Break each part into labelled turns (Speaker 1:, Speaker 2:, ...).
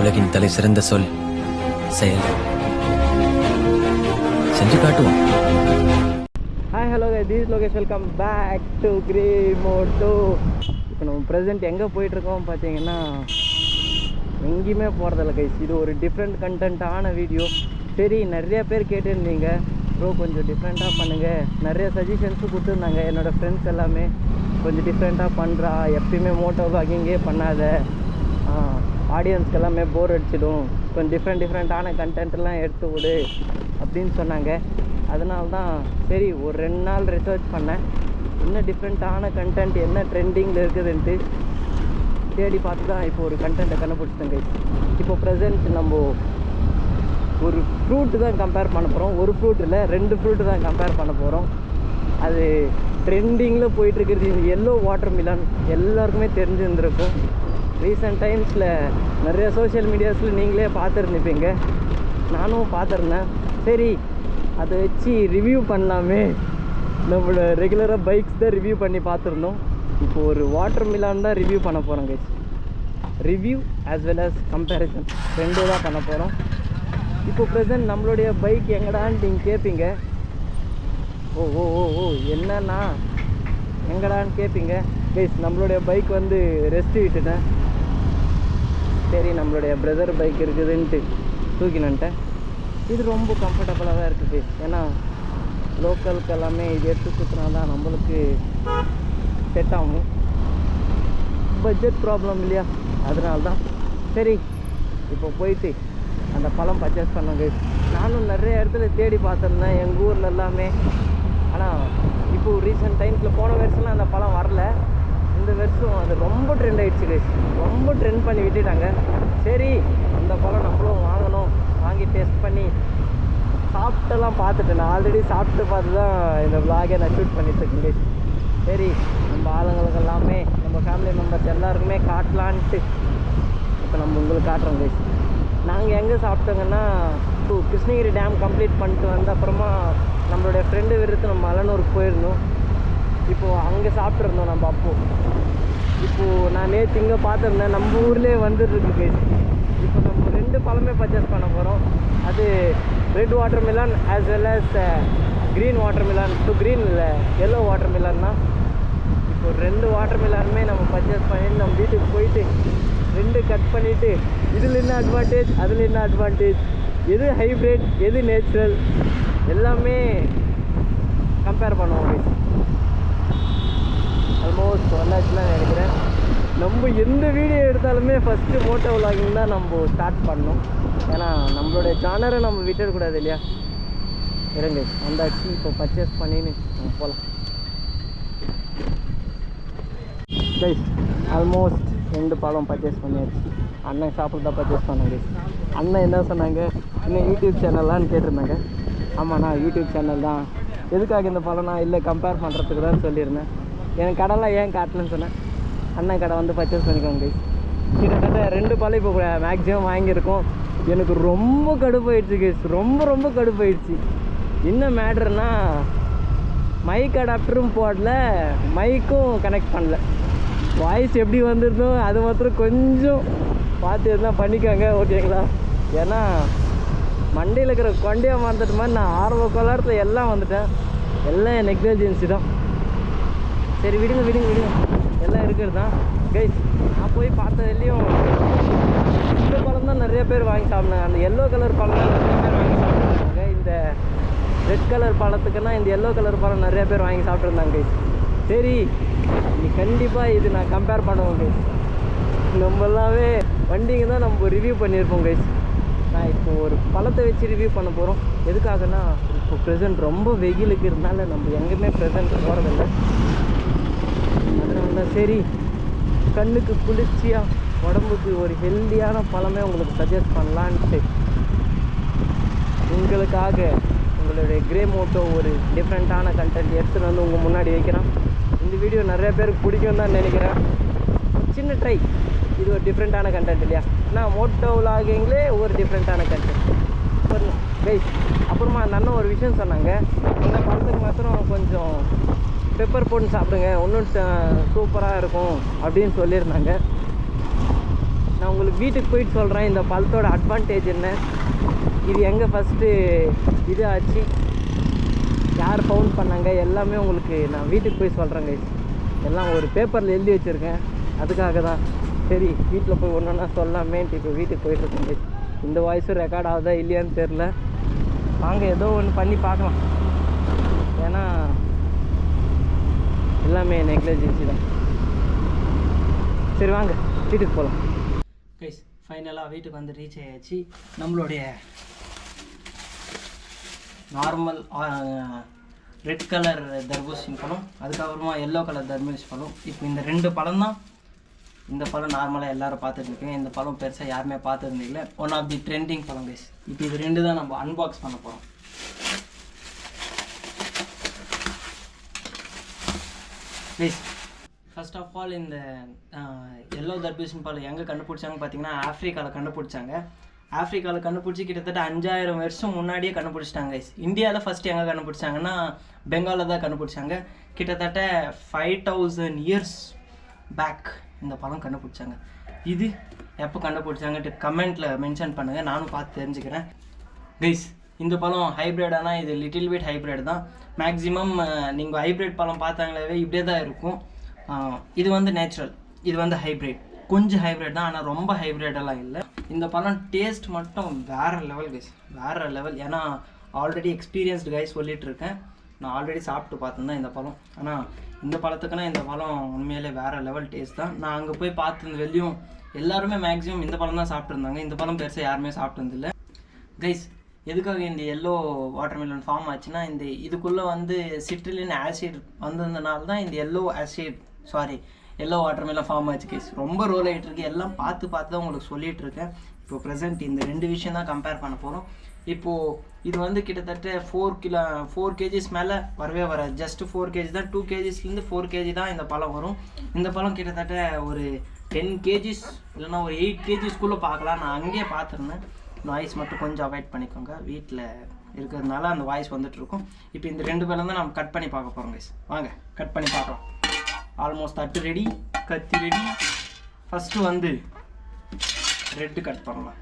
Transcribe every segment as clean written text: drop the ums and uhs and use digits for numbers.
Speaker 1: உலகின் தலை சிறந்த சொல் செயல். செஞ்சு காட்டுவோம்.
Speaker 2: Hi hello this Lokesh, welcome back to Grey Moto. இப்போ நம்ம ப்ரெசென்ட் எங்கே போயிட்டுருக்கோம் பார்த்தீங்கன்னா, எங்கேயுமே போகிறதில்ல கைஸ். இது ஒரு டிஃப்ரெண்ட் கண்டென்ட்டான வீடியோ. சரி, நிறைய பேர் கேட்டிருந்தீங்க, ப்ரோ கொஞ்சம் டிஃப்ரெண்ட்டாக பண்ணுங்கள். நிறைய சஜஷன்ஸும் கொடுத்துருந்தாங்க என்னோடய ஃப்ரெண்ட்ஸ் எல்லாமே. கொஞ்சம் டிஃப்ரெண்ட்டாக பண்ணுறா, எப்பயுமே மோட்டோ வாக்கிங்கே பண்ணாத, ஆடியன்ஸ்க்கு எல்லாமே போர் அடிச்சிடும், கொஞ்சம் டிஃப்ரெண்ட்டான கண்டென்ட்லாம் எடுத்து விடு அப்படின்னு சொன்னாங்க. அதனால தான் சரி ஒரு 2 நாள் ரிசர்ச் பண்ணேன், என்ன டிஃப்ரெண்ட்டான கண்டென்ட், என்ன ட்ரெண்டிங்கில் இருக்குதுன்ட்டு தேடி பார்த்து தான் இப்போ ஒரு கண்டென்ட்டை கண்டுபிடிச்சிட்டேங்க. இப்போ ப்ரெசென்ட் நம்ம ஒரு ஃப்ரூட்டு தான் கம்பேர் பண்ண போகிறோம். ஒரு ஃப்ரூட் இல்லை, 2 ஃப்ரூட்டு தான் கம்பேர் பண்ண போகிறோம். அது ட்ரெண்டிங்கில் போயிட்டுருக்கிறது இந்த எல்லோ வாட்டர் மிலன். எல்லாருக்குமே தெரிஞ்சுருந்துருக்கும். ரீசெண்ட் டைம்ஸில் நிறைய சோஷியல் மீடியாஸில் நீங்களே பார்த்துருந்துப்பீங்க, நானும் பார்த்துருந்தேன். சரி, அதை வச்சு ரிவ்யூ பண்ணலாமே. நம்மளோட ரெகுலராக பைக்ஸ் தான் ரிவ்யூ பண்ணி பார்த்துருந்தோம். இப்போது ஒரு வாட்டர் மிலான் தான் ரிவ்யூ பண்ண போகிறோம் guys. Review as well as comparison 2 தான் பண்ண போகிறோம். இப்போ ப்ரெசென்ட் நம்மளுடைய பைக் எங்கடான்னு நீங்கள் கேட்பீங்க. ஓ ஓ ஓ ஓ என்னன்னா எங்கடான்னு கேட்பீங்க கைஸ். நம்மளுடைய பைக் வந்து ரெஸ்ட்டு விட்டுட்டேன். சரி, நம்மளுடைய பிரதர் பைக் இருக்குதுன்ட்டு தூக்கினேன்ட்டேன். இது ரொம்ப கம்ஃபர்டபுளாக தான் இருக்குது கைஸ். ஏன்னா லோக்கலுக்கு எல்லாமே இது எடுத்து சுற்றினா தான் நம்மளுக்கு செட் ஆகும். பட்ஜெட் ப்ராப்ளம் இல்லையா, அதனால தான். சரி, இப்போ போயிட்டு அந்த பழம் பர்ச்சேஸ் பண்ணோம் கைஸ். நானும் நிறைய இடத்துல தேடி பார்த்துருந்தேன் எங்கள் ஊரில் எல்லாமே. ஆனால் இப்போது ரீசெண்ட் டைம்ஸில் போன வருஷம்லாம் அந்த பழம் வரல. இந்த வருஷம் அது ரொம்ப ட்ரெண்ட் ஆகிடுச்சு கைஸ், ரொம்ப ட்ரெண்ட் பண்ணி விட்டுட்டாங்க. சரி, அந்த பழம் நம்மளும் வாங்கணும், வாங்கி டேஸ்ட் பண்ணி சாப்பிட்டெல்லாம் பார்த்துட்டேன். நான் ஆல்ரெடி சாப்பிட்டு பார்த்து தான் இந்த விலாகை நான் ஷூட் பண்ணிட்டுருக்கேன் கைஸ். சரி, நம்ம ஆளுங்களுக்கு எல்லாமே, நம்ம ஃபேமிலி மெம்பர்ஸ் எல்லாருக்குமே காட்டலான்ட்டு இப்போ நம்ம உங்களுக்கு காட்டுறோம் கைஸ். நாங்கள் எங்கே சாப்பிட்டோங்கன்னா, கிருஷ்ணகிரி டேம் கம்ப்ளீட் பண்ணிட்டு வந்த அப்புறமா நம்மளுடைய ஃப்ரெண்டு விருத்து நம்ம மலனூருக்கு போயிருந்தோம். இப்போது அங்கே சாப்பிட்ருந்தோம் நம்ம. இப்போது நான் நேற்று இங்கே பார்த்துருந்தேன், நம்ம ஊர்லேயே வந்துட்டுருக்கு கைஸ். இப்போ நம்ம 2 பழமே பர்ச்சேஸ் பண்ண போகிறோம். அது red watermelon as well as green watermelon. So green இல்லை, எல்லோ வாட்டர் மிலான்னா. இப்போ 2 வாட்டர் மிலானுமே நம்ம பர்ச்சேஸ் பண்ணிட்டு நம்ம வீட்டுக்கு போயிட்டு 2 கட் பண்ணிவிட்டு இதில் என்ன அட்வான்டேஜ், அதில் என்ன அட்வான்டேஜ், எது ஹைப்ரிட், எது நேச்சுரல், எல்லாமே கம்பேர் பண்ணுவோம். ஆல்மோஸ்ட் வந்தாச்சுலாம் நினைக்கிறேன். நம்ம எந்த வீடியோ எடுத்தாலுமே ஃபஸ்ட்டு மோட்டோ விலாகிங் தான் நம்ம ஸ்டார்ட் பண்ணோம். ஏன்னா நம்மளுடைய சேனலை நம்ம விட்டுடக்கூடாது இல்லையா. இருங்க, வந்தாச்சு. இப்போ பர்ச்சேஸ் பண்ணின்னு நம்ம போகலாம் கைஸ். ஆல்மோஸ்ட் 2 பழம் பர்ச்சேஸ் பண்ணியாச்சு. அண்ணன் சாப்பிட்டு பர்ச்சேஸ் பண்ணாங்க. அண்ணன் என்ன சொன்னாங்க, இன்னும் யூடியூப் சேனல்லான்னு கேட்டிருந்தாங்க. ஆமாண்ணா, யூடியூப் சேனல் தான். எதுக்காக இந்த பழம்னா, இல்லை கம்பேர் பண்ணுறதுக்கு தான் சொல்லியிருந்தேன். எனக்கு கடைலாம் ஏன் காட்டலன்னு சொன்னேன். அண்ணன் கடை வந்து பர்ச்சேஸ் பண்ணிக்கோங்க கைஸ். கிட்டத்தட்ட 2 பழம் இப்போ மேக்ஸிமம் வாங்கியிருக்கோம். எனக்கு ரொம்ப கடுப்பாயிடுச்சு கைஸ், ரொம்ப கடுப்பாயிடுச்சு. என்ன மேட்ருன்னா, மைக் அடாப்டரும் போடல, மைக்கும் கனெக்ட் பண்ணல. வாய்ஸ் எப்படி வந்துருந்தோ அது மாத்திரம் கொஞ்சம் பார்த்து எதுனா பண்ணிக்கோங்க, ஓகேங்களா? ஏன்னா மண்டையில் இருக்கிற கொண்டையாக மறந்துட்ட மாதிரி நான் ஆர்வ கோளாரத்தில் எல்லாம் வந்துட்டேன். எல்லாம் என் நெக்லிஜென்சி தான். சரி, விடுங்க, எல்லாம் இருக்கிறது தான் கைஸ். நான் போய் பார்த்ததுலேயும் இந்த பழம் தான் நிறைய பேர் வாங்கி சாப்பிட்னாங்க. அந்த எல்லோ கலர் பழம் தான் நிறைய பேர் வாங்கி சாப்பிட்ருந்தாங்க. இந்த ரெட் கலர் பழத்துக்குன்னா இந்த எல்லோ கலர் பழம் நிறைய பேர் வாங்கி சாப்பிட்ருந்தாங்க கைஸ். சரி, நீ கண்டிப்பாக இது நான் கம்பேர் பண்ணுவோம் கைஸ். நம்மளாவே வண்டிங்க தான் நம்ம ரிவ்யூ பண்ணியிருப்போம் கைஸ். நான் இப்போது ஒரு பழத்தை வச்சு ரிவ்யூ பண்ண போகிறோம். எதுக்காகனா, இப்போ ப்ரெசென்ட் ரொம்ப வெயிலுக்கு இருந்தால நம்ம எங்கேயுமே ப்ரெசென்ட் போகிறதில்ல. அதனால தான் சரி, கண்ணுக்கு குளிர்ச்சியாக, உடம்புக்கு ஒரு ஹெல்த்தியான பழமே உங்களுக்கு சஜஸ்ட் பண்ணலான்ட்டு உங்களுக்காக உங்களுடைய கிரே மோட்டோ ஒரு டிஃப்ரெண்ட்டான கண்டென்ட் எடுத்துகிட்டு வந்து உங்கள் முன்னாடி வைக்கிறேன். இந்த வீடியோ நிறைய பேருக்கு பிடிக்கும் தான் நினைக்கிறேன். சின்ன ட்ரை, இது ஒரு டிஃப்ரெண்ட்டான கண்டென்ட் இல்லையா. நான் மோட்டோ விலாகிங்லே ஒரு டிஃப்ரெண்ட்டான கண்டென்ட் கைஸ். அப்புறமா அந்த அண்ணன் ஒரு விஷயம் சொன்னாங்க, இந்த பழத்துக்கு மாத்திரம் கொஞ்சம் பெப்பர் போட்டு சாப்பிடுங்க, இன்னும் சூப்பராக இருக்கும் அப்படின்னு சொல்லியிருந்தாங்க. நான் உங்களுக்கு வீட்டுக்கு போயிட்டு சொல்கிறேன் இந்த பழத்தோட அட்வான்டேஜ் என்ன, இது எங்கே ஃபஸ்ட்டு இது ஆச்சு, யார் ஃபவுண்ட் பண்ணாங்க, எல்லாமே உங்களுக்கு நான் வீட்டுக்கு போய் சொல்கிறேன் கைஸ். எல்லாம் ஒரு பேப்பரில் எழுதி வச்சுருக்கேன். அதுக்காக தான் சரி வீட்டில் போய் ஒன்று ஒன்றா சொல்லலாமேன்ட்டு இப்போ வீட்டுக்கு போயிட்டுருக்கேன் கைஸ். இந்த வாய்ஸும் ரெக்கார்ட் ஆகுதா இல்லையான்னு தெரில. வாங்க ஏதோ ஒன்று பண்ணி பார்க்கலாம். ஏன்னா எல்லாமே நெக்லிஜென்சி தான். சரி வாங்க வீட்டுக்கு போகலாம் கைஸ். ஃபைனலாக வீட்டுக்கு வந்து ரீச் ஆயாச்சு. நம்மளுடைய நார்மல் ரெட் கலர் தர்பூசணி பழம், அதுக்கப்புறமா எல்லோ கலர் தர்பூசணி பழம். இப்போ இந்த 2 பழம் தான். இந்த பழம் நார்மலாக எல்லோரும் பார்த்துட்டு இருக்கீங்க. இந்த பழம் பெருசாக யாருமே பார்த்துருந்தீங்களே, ஒன் ஆஃப் தி ட்ரெண்டிங் பழம் கைஸ். இப்போ இது 2 தான் நம்ம அன்பாக்ஸ் பண்ண போகிறோம். ப்ளீஸ் ஃபர்ஸ்ட் ஆஃப் ஆல் இந்த எல்லோ தர்பூசணி பழம் எங்கே கண்டுபிடிச்சாங்கன்னு பார்த்தீங்கன்னா ஆஃப்ரிக்காவில் கண்டுபிடிச்சாங்க. ஆஃப்ரிக்காவில் கண்டுபிடிச்சி கிட்டத்தட்ட 5000 வருஷம் முன்னாடியே கண்டுபிடிச்சிட்டாங்க கைஸ். இந்தியாவில் ஃபஸ்ட்டு எங்கே கண்டுபிடிச்சாங்கன்னா பெங்காலில் தான் கண்டுபிடிச்சாங்க. கிட்டத்தட்ட 5000 இயர்ஸ் பேக் இந்த பழம் கண்டுபிடிச்சாங்க. இது எப்போ கண்டுபிடிச்சாங்கன்ட்டு கமெண்ட்டில் மென்ஷன் பண்ணுங்கள், நானும் பார்த்து தெரிஞ்சுக்கிறேன் கைஸ். இந்த பழம் ஹைப்ரிடானா இது லிட்டில் பிட் ஹைப்ரிட் தான். மேக்ஸிமம் நீங்கள் ஹைப்ரிட் பழம் பார்த்தாங்களே இப்படியே தான் இருக்கும். இது வந்து நேச்சுரல், இது வந்து ஹைப்ரிட். கொஞ்சம் ஹைப்ரிட் தான், ஆனால் ரொம்ப ஹைப்ரிடெல்லாம் இல்லை. இந்த பழம் டேஸ்ட் மட்டும் வேறு லெவல் கைஸ், வேறு லெவல். ஏன்னா ஆல்ரெடி எக்ஸ்பீரியன்ஸ்டு கைஸ் சொல்லிகிட்ருக்கேன். நான் ஆல்ரெடி சாப்பிட்டு பார்த்துருந்தேன் இந்த பழம். ஆனால் இந்த பழத்துக்குன்னா இந்த பழம் உண்மையிலே வேறு லெவல் டேஸ்ட் தான். நான் அங்கே போய் பார்த்துருந்த வெளியும் எல்லாருமே மேக்ஸிமம் இந்த பழம் தான் சாப்பிட்ருந்தாங்க. இந்த பழம் பெருசாக யாருமே சாப்பிட்டதில்லை கைஸ். எதுக்காக இந்த எல்லோ வாட்டர்மெலன் ஃபார்ம் ஆச்சுன்னா, இந்த இதுக்குள்ளே வந்து சிட்ரிலின் ஆசிட் வந்ததுனால தான் இந்த எல்லோ வாட்டர்மெலன் ஃபார்ம் ஆச்சு கைஸ். ரொம்ப ரோல் ஆகிட்டு இருக்கு. எல்லாம் பார்த்து தான் உங்களுக்கு சொல்லிகிட்டு இருக்கேன். இப்போ ப்ரெசென்ட் இந்த 2 விஷயம் தான் கம்பேர் பண்ண போகிறோம். இப்போது இது வந்து கிட்டத்தட்ட 4 kgs மேலே வரவே வராது. ஜஸ்ட்டு 4 kg தான். 2 kgsலேருந்து 4 kg தான் இந்த பழம் வரும். இந்த பழம் கிட்டத்தட்ட ஒரு 10 kgs இல்லைன்னா ஒரு 8 kgsக்குள்ளே பார்க்கலாம். நான் அங்கேயே பார்த்துருந்தேன். வாய்ஸ் மட்டும் கொஞ்சம் அவாய்ட் பண்ணிக்கோங்க, வீட்டில் இருக்கிறதுனால அந்த வாய்ஸ் வந்துட்டுருக்கும். இப்போ இந்த 2 பழம் தான் நம்ம கட் பண்ணி பார்க்க போகிறோம் கைஸ். வாங்க கட் பண்ணி பார்க்கலாம். ஆல்மோஸ்ட் தட்டு ரெடி, கத்தி ரெடி. ஃபஸ்ட்டு வந்து ரெட்டு கட் பண்ணலாம்.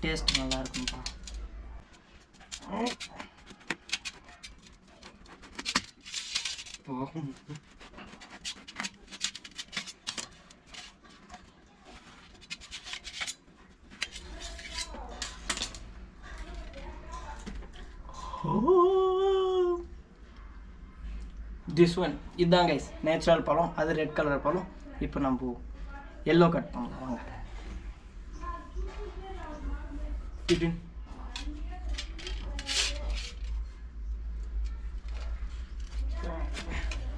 Speaker 2: டேஸ்ட் நல்லா இருக்கும்பா. திஸ் ஒன் இதுதான் கைஸ் நேச்சுரல் பழம், அது ரெட் கலர் பழம். இப்போ நம்ம எல்லோ கட் பண்ணலாம் வாங்க.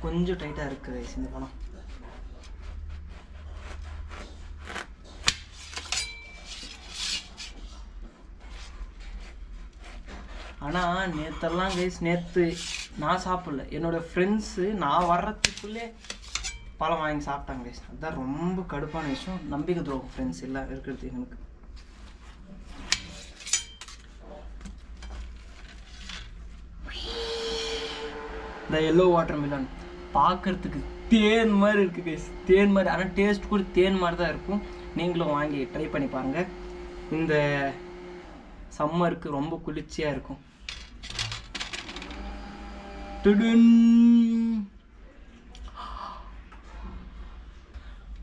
Speaker 2: கொஞ்சம் டைட்டாக இருக்குது கைஸ் இந்த பழம். ஆனால் நேற்றெல்லாம் கைஸ், நேற்று நான் சாப்பிடல, என்னோடய ஃப்ரெண்ட்ஸு நான் வர்றதுக்குள்ளே பழம் வாங்கி சாப்பிட்டாங்க கைஸ். அதுதான் ரொம்ப கடுப்பான விஷயம். நம்பிக்கை துரோகம் ஃப்ரெண்ட்ஸ் எல்லாம் இருக்கிறது எனக்கு. இந்த எல்லோ வாட்டர்மெலன் பார்க்குறதுக்கு தேன் மாதிரி இருக்குது கைஸ், தேன் மாதிரி. ஆனால் டேஸ்ட் கூட தேன் மாதிரி தான் இருக்கும். நீங்களும் வாங்கி ட்ரை பண்ணி பாருங்கள். இந்த சம்மருக்கு ரொம்ப குளிர்ச்சியாக இருக்கும்.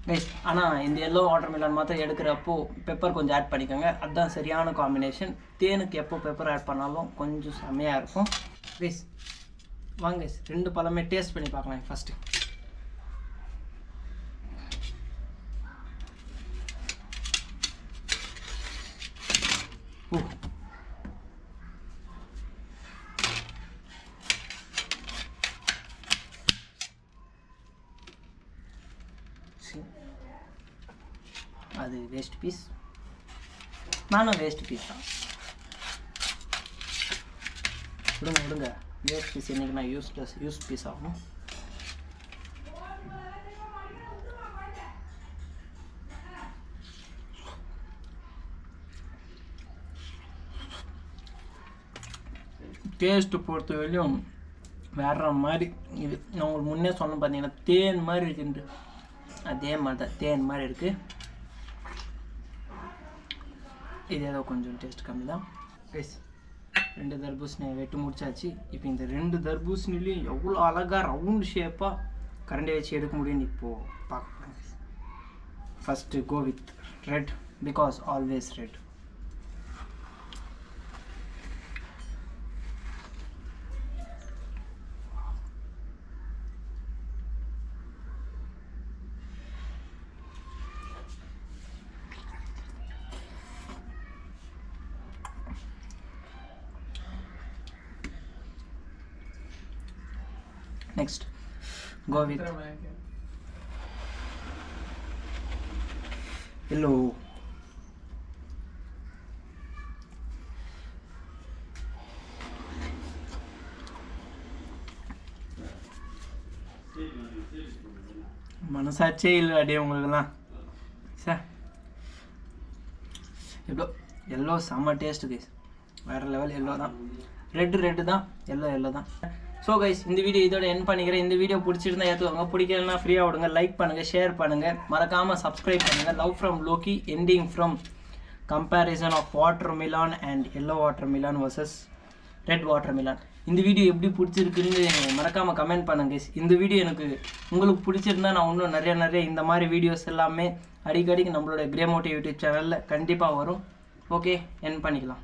Speaker 2: கைஸ் ஆனால் இந்த எல்லோ வாட்டர்மெலன் மாத்திரம் எடுக்கிறப்போ பெப்பர் கொஞ்சம் ஆட் பண்ணிக்கோங்க. அதுதான் சரியான காம்பினேஷன். தேனுக்கு எப்போ பெப்பர் ஆட் பண்ணாலும் கொஞ்சம் செம்மையாக இருக்கும் கைஸ். வாங்க கைஸ் 2 பழமே டேஸ்ட் பண்ணி பார்க்கலாம். ஃபஸ்ட்டு அது வேஸ்ட் பீஸ், நானும் வேஸ்ட் பீஸ் தான். விடுங்க வேஸ்ட் பீஸ் இன்றைக்கி நான் யூஸ் பீஸ் ஆகும். டேஸ்ட்டு பொறுத்த வரையும்
Speaker 3: வேற மாதிரி இது. நான் உங்களுக்கு முன்னே சொன்னேன் பார்த்தீங்கன்னா தேன் மாதிரி இருக்குன்ட்டு, அதே மாதிரி தான் தேன் மாதிரி இருக்குது. இது ஏதோ கொஞ்சம் டேஸ்ட் கம்மி தான் கைஸ். 2 தர்பூசணி வெட்டு முடிச்சாச்சு. இப்போ இந்த 2 தர்பூசணிலையும் எவ்வளோ அழகாக ரவுண்ட் ஷேப்பாக கரண்டி வச்சு எடுக்க முடியும்னு இப்போது பார்க்க போகிறோம். First go with red, because always red. Next, go with yellow. மனசாச்சே இல்லை அடியே உங்களுக்குலாம் சார். எவ்வளோ எல்லோ செம்ம டேஸ்ட்டு கைஸ், வேறு லெவல். எல்லோ தான், ரெட்டு தான், எல்லோ தான். ஸோ கைஸ், இந்த வீடியோ இதோட என் பண்ணிக்கிறேன். இந்த வீடியோ பிடிச்சிருந்தா ஏற்றுவாங்க, பிடிக்கலன்னா ஃப்ரீயாக விடுங்க. லைக் பண்ணுங்கள், ஷேர் பண்ணுங்கள், மறக்காமல் சப்ஸ்கிரைப் பண்ணுங்கள். Love from Lokki, ending from comparison of watermelon and yellow watermelon versus red watermelon. இந்த வீடியோ எப்படி பிடிச்சிருக்குன்னு மறக்காமல் கமெண்ட் பண்ணுங்க கைஸ். இந்த வீடியோ எனக்கு உங்களுக்கு பிடிச்சிருந்தா நான் இன்னும் நிறைய இந்த மாதிரி வீடியோஸ் எல்லாமே அடிக்கடிக்கு நம்மளோட கிரே மோட்டிவ் யூடியூப் சேனலில் கண்டிப்பாக வரும். ஓகே, என் பண்ணிக்கலாம்.